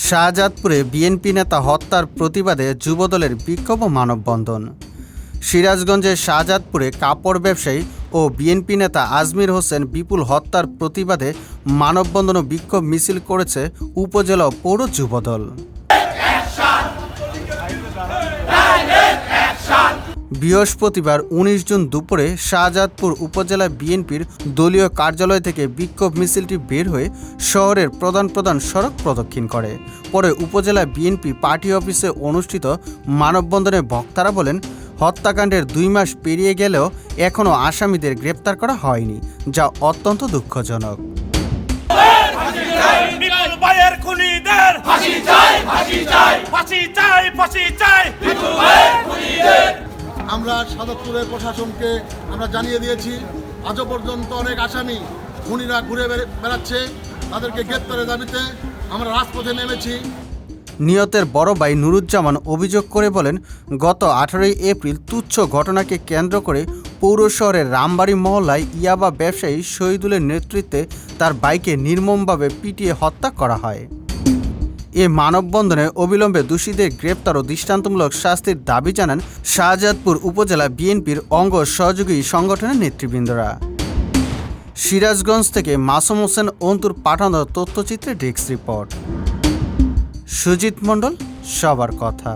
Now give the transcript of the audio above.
শাহজাদপুরে BNP নেতা হত্যার প্রতিবাদে যুবদলের বিক্ষোভ ও মানববন্ধন। সিরাজগঞ্জের শাহজাদপুরে কাপড় ব্যবসায়ী ও বিএনপি নেতা আজমির হোসেন বিপুল হত্যার প্রতিবাদে মানববন্ধন ও বিক্ষোভ মিছিল করেছে উপজেলা ও পৌর যুবদল। বৃহস্পতিবার ১৯ জুন দুপুরে শাহজাদপুর উপজেলা বিএনপির দলীয় কার্যালয় থেকে বিক্ষোভ মিছিলটি বের হয়ে শহরের প্রধান সড়ক প্রদক্ষিণ করে। পরে উপজেলা বিএনপি পার্টি অফিসে অনুষ্ঠিত মানববন্ধনে বক্তারা বলেন, হত্যাকাণ্ডের ২ মাস পেরিয়ে গেলেও এখনও আসামিদের গ্রেপ্তার করা হয়নি, যা অত্যন্ত দুঃখজনক। আমরা শাহজাদপুরের প্রশাসনকে আমরা জানিয়ে দিয়েছি, আজও পর্যন্ত অনেক আসামি খুনিরা ঘুরে বেড়াচ্ছে, তাদেরকে গ্রেপ্তারের দাবিতে আমরা রাজপথে নেমেছি। নিহতের বড় ভাই নুরুজ্জামান অভিযোগ করে বলেন, গত ১৮ এপ্রিল তুচ্ছ ঘটনাকে কেন্দ্র করে পৌর শহরের রামবাড়ি মহল্লায় ইয়াবা ব্যবসায়ী শহীদুলের নেতৃত্বে তার ভাইকে নির্মমভাবে পিটিয়ে হত্যা করা হয়। এ মানববন্ধনে অবিলম্বে দোষীদের গ্রেপ্তার ও দৃষ্টান্তমূলক শাস্তির দাবি জানান শাহজাদপুর উপজেলা বিএনপির অঙ্গ সহযোগী সংগঠনের নেতৃবৃন্দরা। সিরাজগঞ্জ থেকে মাসুম হোসেন অন্তুর পাঠানো তথ্যচিত্রে ডেস্ক রিপোর্ট। সুজিত মণ্ডল, সবার কথা।